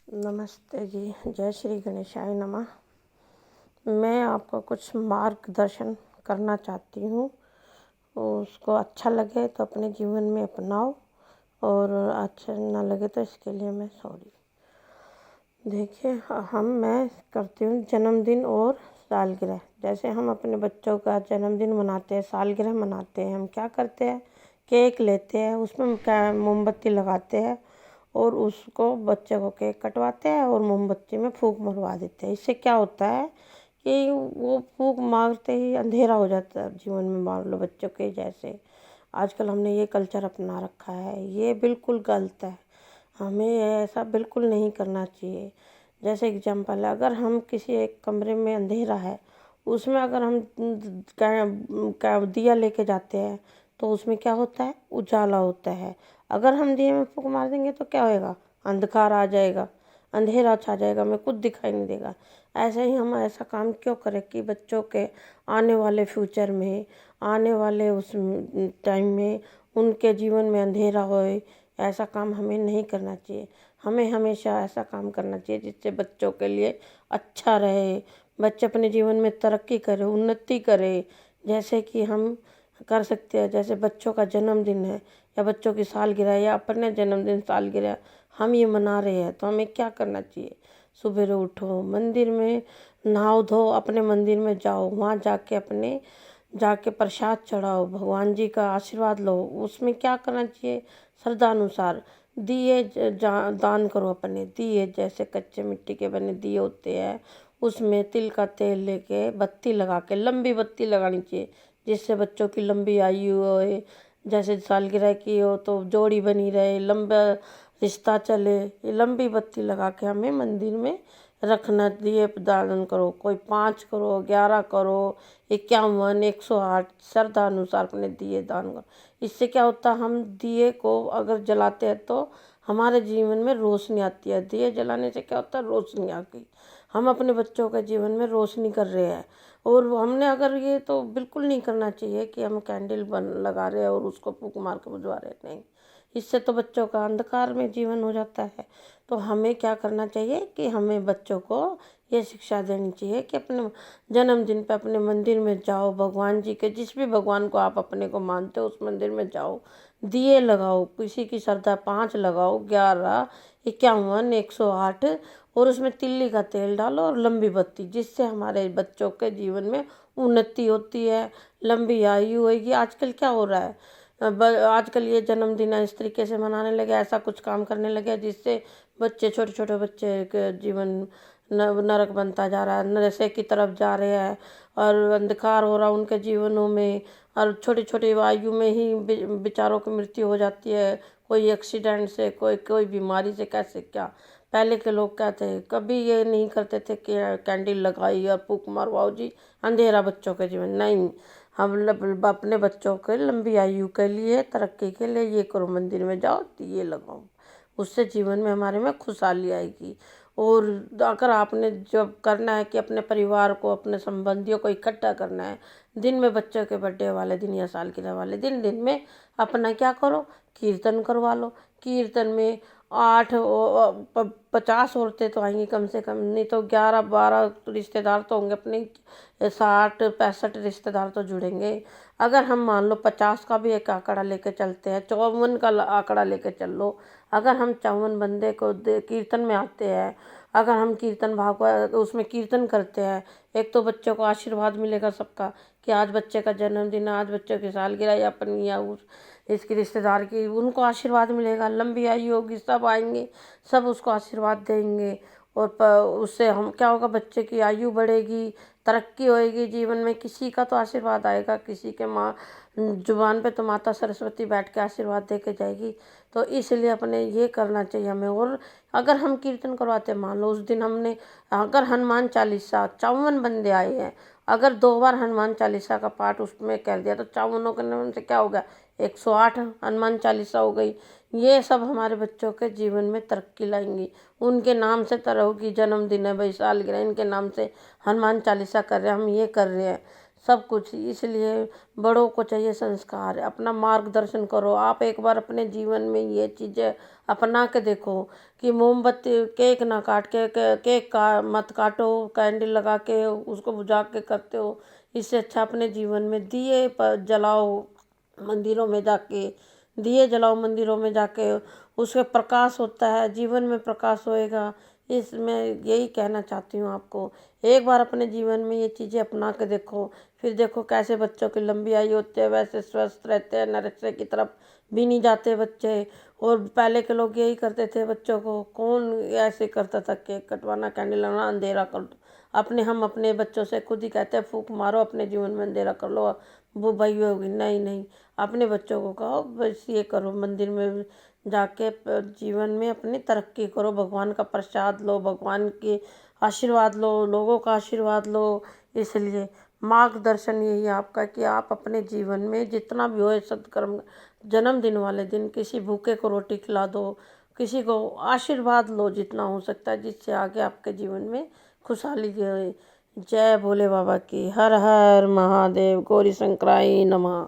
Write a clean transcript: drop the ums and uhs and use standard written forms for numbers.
नमस्ते जी। जय श्री गणेशाय नमः। मैं आपको कुछ मार्गदर्शन करना चाहती हूँ। उसको अच्छा लगे तो अपने जीवन में अपनाओ और अच्छा ना लगे तो इसके लिए मैं सॉरी। देखिए, मैं करती हूँ जन्मदिन और सालगिरह। जैसे हम अपने बच्चों का जन्मदिन मनाते हैं, सालगिरह मनाते हैं, हम क्या करते हैं, केक लेते हैं, उसमें क्या मोमबत्ती लगाते हैं और उसको बच्चे को केक कटवाते हैं और मोमबत्ती में फूंक मरवा देते हैं। इससे क्या होता है कि वो फूंक मारते ही अंधेरा हो जाता है जीवन में। मान लो बच्चों के जैसे आजकल हमने ये कल्चर अपना रखा है, ये बिल्कुल गलत है। हमें ऐसा बिल्कुल नहीं करना चाहिए। जैसे एग्जाम्पल है, अगर हम किसी एक कमरे में अंधेरा है, उसमें अगर हम दिया लेके जाते हैं तो उसमें क्या होता है, उजाला होता है। अगर हम दिए में फूंक मार देंगे तो क्या होएगा, अंधकार आ जाएगा, अंधेरा छा जाएगा, हमें कुछ दिखाई नहीं देगा। ऐसे ही हम ऐसा काम क्यों करें कि बच्चों के आने वाले फ्यूचर में, आने वाले उस टाइम में उनके जीवन में अंधेरा होए। ऐसा काम हमें नहीं करना चाहिए। हमें हमेशा ऐसा काम करना चाहिए जिससे बच्चों के लिए अच्छा रहे, बच्चे अपने जीवन में तरक्की करे, उन्नति करे। जैसे कि हम कर सकते हैं, जैसे बच्चों का जन्मदिन है या बच्चों की सालगिरह या अपने जन्मदिन सालगिरह हम ये मना रहे हैं, तो हमें क्या करना चाहिए, सुबह उठो, मंदिर में नहाओ धो, अपने मंदिर में जाओ, वहाँ जाके प्रसाद चढ़ाओ, भगवान जी का आशीर्वाद लो। उसमें क्या करना चाहिए, श्रद्धा अनुसार दिए दान करो। अपने दिए जैसे कच्चे मिट्टी के बने दिए होते हैं, उसमें तिल का तेल लेके बत्ती लगा के, लंबी बत्ती लगानी चाहिए जिससे बच्चों की लंबी आयु हो। जैसे सालगिरह की हो तो जोड़ी बनी रहे, लंबा रिश्ता चले। ये लंबी बत्ती लगा के हमें मंदिर में रखना। दिए दान करो, कोई 5 करो, 11 करो, 51, 108 श्रद्धा अनुसार अपने दिए दान करो। इससे क्या होता है, हम दिए को अगर जलाते हैं तो हमारे जीवन में रोशनी आती है। दिए जलाने से क्या होता है, रोशनी आ गई, हम अपने बच्चों के जीवन में रोशनी कर रहे हैं। और हमने अगर ये तो बिल्कुल नहीं करना चाहिए कि हम कैंडल लगा रहे हैं और उसको फूंक मार के बुझवा रहे, नहीं। इससे तो बच्चों का अंधकार में जीवन हो जाता है। तो हमें क्या करना चाहिए कि हमें बच्चों को ये शिक्षा देनी चाहिए कि अपने जन्मदिन पे अपने मंदिर में जाओ, भगवान जी के, जिस भी भगवान को आप अपने को मानते हो उस मंदिर में जाओ, दिए लगाओ, किसी की श्रद्धा 5 लगाओ, 11, 51, 108 और उसमें तिल्ली का तेल डालो और लंबी बत्ती, जिससे हमारे बच्चों के जीवन में उन्नति होती है, लंबी आयु होगी। आजकल क्या हो रहा है, आजकल ये जन्मदिन इस तरीके से मनाने लगे, ऐसा कुछ काम करने लगे जिससे बच्चे, छोटे छोटे बच्चे के जीवन नरक बनता जा रहा है, नशे की तरफ जा रहे हैं और अंधकार हो रहा है उनके जीवनों में। और छोटी छोटी आयु में ही बेचारों की मृत्यु हो जाती है, कोई एक्सीडेंट से, कोई बीमारी से। कैसे क्या, पहले के लोग क्या थे, कभी ये नहीं करते थे कि कैंडल लगाई और फूंक मारवाओ जी, अंधेरा बच्चों के जीवन, नहीं। हम अपने बच्चों के लंबी आयु के लिए, तरक्की के लिए ये करो, मंदिर में जाओ, दिए लगाओ, उससे जीवन में हमारे में खुशहाली आएगी। और अगर आपने जब करना है कि अपने परिवार को, अपने संबंधियों को इकट्ठा करना है, दिन में बच्चों के बर्थडे वाले दिन या सालगिरह वाले दिन, दिन में अपना क्या करो, कीर्तन करवा लो। कीर्तन में 50 औरतें तो आएंगी कम से कम, नहीं तो 11-12 रिश्तेदार तो होंगे अपने, 60-65 रिश्तेदार तो जुड़ेंगे। अगर हम मान लो 50 का भी एक आंकड़ा लेके चलते हैं, 54 का आंकड़ा लेके चल लो, अगर हम 54 बंदे को कीर्तन में आते हैं, अगर हम कीर्तन भागवत उसमें कीर्तन करते हैं, एक तो बच्चों को आशीर्वाद मिलेगा सबका कि आज बच्चे का जन्मदिन, आज बच्चों की सालगिरह या अपनी या उस इसकी रिश्तेदार की, उनको आशीर्वाद मिलेगा, लंबी आयु होगी, सब आएंगे, सब उसको आशीर्वाद देंगे। और उससे हम क्या होगा, बच्चे की आयु बढ़ेगी, तरक्की होएगी जीवन में। किसी का तो आशीर्वाद आएगा, किसी के माँ जुबान पे तो माता सरस्वती बैठ के आशीर्वाद दे के जाएगी। तो इसलिए अपने ये करना चाहिए हमें। और अगर हम कीर्तन करवाते, मान लो उस दिन हमने अगर हनुमान चालीसा 54 बंदे आए हैं, अगर 2 बार हनुमान चालीसा का पाठ उसमें कर दिया तो 54 के नाम से क्या हो गया, 108 हनुमान चालीसा हो गई। ये सब हमारे बच्चों के जीवन में तरक्की लाएंगी। उनके नाम से तरह की जन्मदिन है भाई, सालगिरह, इनके नाम से हनुमान चालीसा कर रहे हैं, हम ये कर रहे हैं। सब कुछ। इसलिए बड़ों को चाहिए संस्कार, अपना मार्गदर्शन करो। आप एक बार अपने जीवन में ये चीज़ें अपना के देखो कि मोमबत्ती केक ना काट के केक का मत काटो, कैंडल लगा के उसको बुझा के करते हो। इससे अच्छा अपने जीवन में दिए जलाओ, मंदिरों में जाके दिए जलाओ, मंदिरों में जाके उससे प्रकाश होता है, जीवन में प्रकाश होएगा। इसमें यही कहना चाहती हूँ आपको, एक बार अपने जीवन में ये चीज़ें अपना के देखो, फिर देखो कैसे बच्चों की लंबी आयु होती है, वैसे स्वस्थ रहते हैं, नशे की तरफ भी नहीं जाते बच्चे। और पहले के लोग यही करते थे, बच्चों को कौन ऐसे करता था, केक कटवाना, कैंडल लगाना, अंधेरा कर दो। हम अपने बच्चों से खुद ही कहते हैं फूंक मारो, अपने जीवन में अंधेरा कर लो, वो भाई होगी। नहीं नहीं, अपने बच्चों को कहो बस ये करो, मंदिर में जाके जीवन में अपनी तरक्की करो, भगवान का प्रसाद लो, भगवान के आशीर्वाद लो, लोगों का आशीर्वाद लो। इसलिए मार्गदर्शन यही है आपका कि आप अपने जीवन में जितना भी हो सत्कर्म, जन्मदिन वाले दिन किसी भूखे को रोटी खिला दो, किसी को आशीर्वाद लो जितना हो सकता है, जिससे आगे आपके जीवन में खुशहाली होए। जय भोले बाबा की। हर हर महादेव। गौरी शंकराय नमः।